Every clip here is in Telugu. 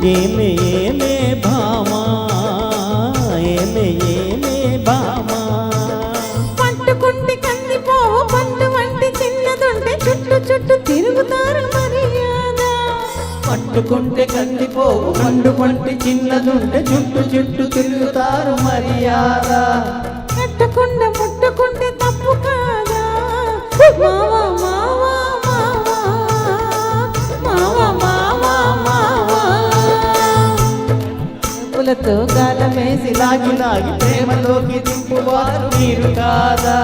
ఏమే ఏమే భామా ఏమే ఏమే భామా పట్టుకుంటే కందిపోవు పండు వంటి చిన్నదుంటే చుట్టూ చుట్టూ తిరుగుతారు మర్యాద పట్టుకుంటే కందిపోవు పండు వంటి చిన్నదుంటే చుట్టూ చుట్టూ తిరుగుతారు మర్యాద కట్టకుండా ముట్టుకుంటే తప్పు కాదా మావా మావా మావా మావా మావా పూలతో గాలమేసి లాగి లాగి ప్రేమలోకి దింపువారు మీరు కాదా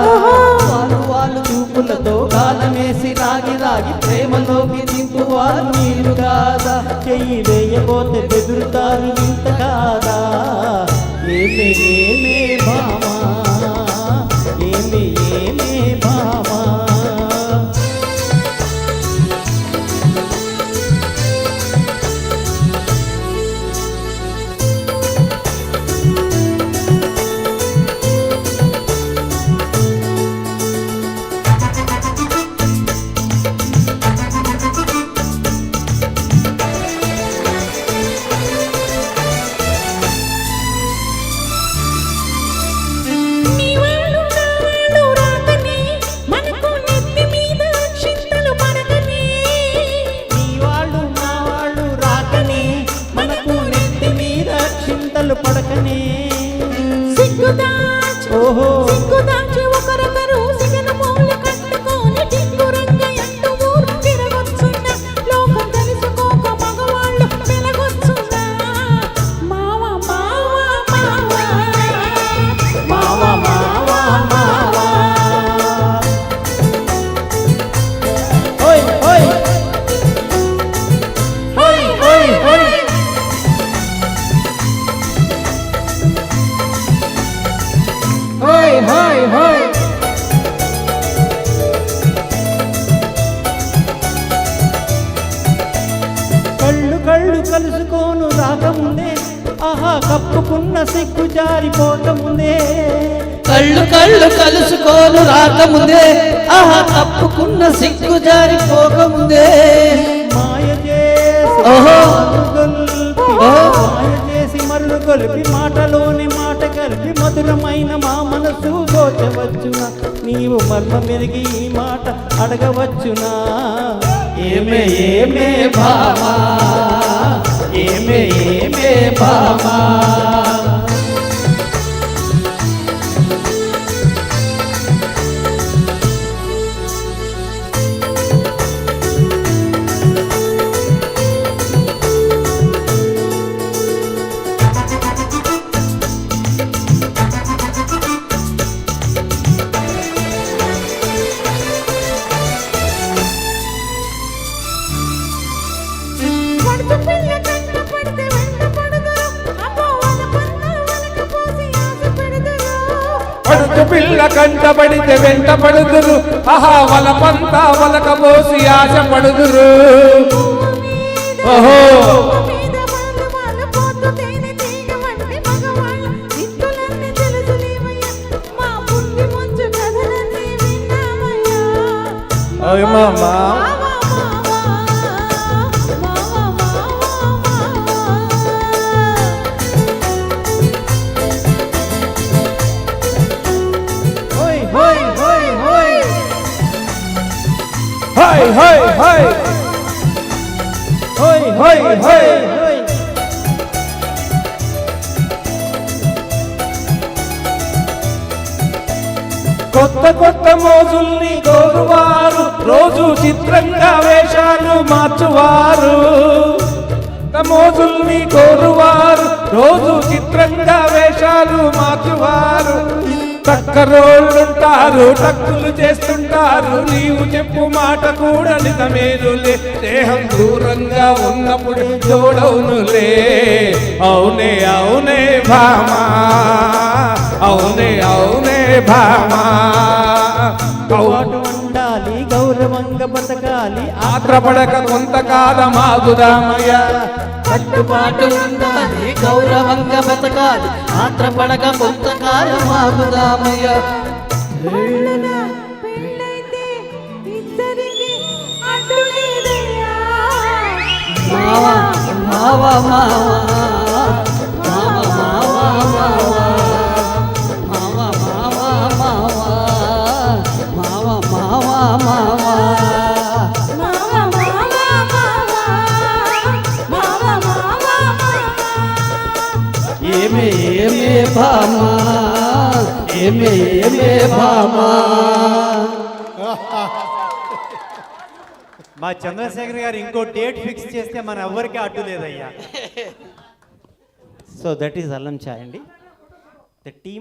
వాళ్ళు చూపులతో గాలమేసి లాగి లాగి ప్రేమలోకి దింపువారు మీరు కాదా చెయ్యి వేయబోతే బెదురుతారు ఇంత కాదా ఏమే ఏమే భామా ఏమే ఏమే భామా పడకనే ఓహో సిగ్గుదాచి ఒకరొకరు సిగన మూలు కట్టుకొని టింగురంగ ఎంటు ఊరు తిరగొచ్చున్న లోకం తెలుసుకోక మగవాళ్ళు వెలగొచ్చున్న మావ మావ మావ మావ మావ మావ ఓయ్ ఓయ్ ఓయ్ ఓయ్ ఓయ్ హోయ్ హోయ్ హోయ్ కళ్ళు కళ్ళు కలుసుకోను రాకముందే ఆహా కప్పుకున్న సిగ్గు జారిపోకముందే కళ్ళు కళ్ళు కలుసుకోను రాకముందే ఆహా కప్పుకున్న సిగ్గు జారిపోకముందే మాయ చేసి మాయ చేసి మరులు కొలిపి మాటలోని మాట కలిపి మధురమైన మా మనసు దోచవచ్చునా నీవు మర్మ మెరిగి ఈ మాట అడగవచ్చునా ఏమే ఏమే భామా ఏమే ఏమే భామా పడుచు పిల్ల కంటపడితే వెంట పడుదురు ఆహా వలపంతా వలకపోసి ఆశ పడుదురు ఓహో అయ్య మామా high high high high high high కొత్త కొత్త మోజుల్ని కోరువారు రోజు చిత్రంగా వేషాలు మార్చువారు మోజుల్ని కోరువారు రోజు చిత్రంగా వేషాలు మార్చువారు టక్కరోళ్ళుంటారు టక్కులు చేస్తుంటారు నీవు చెప్పు మాట కూడా నిజమేనులే దేహం దూరంగా ఉన్నప్పుడు తోడవునులే అవునే అవునే భామా అవునే అవునే భామా ఉండాలి గౌరవంగా బతకాలి ఆత్రపడక కొంతకాలం ఆగుదామయ్య కట్టుబాటు ఉండాలి గౌరవంగా బతకాలి ఆత్రపడక కొంతకాలం ఆగుదామయ్య పెళ్ళైతే ఇద్దరికి అడ్డు లేదయ్యా మావా మావా మావా మావా మావా మావా మావా మావా మావా మావా ఏమే ఏమే భామా ఏమే ఏమే భామా మా చంద్రశేఖర్ గారు ఇంకో డేట్ ఫిక్స్ చేస్తే మన ఎవ్వరికీ అడ్డు లేదయ్యా. సో దట్ ఈస్ అల్లం చాయ్ అండి. The team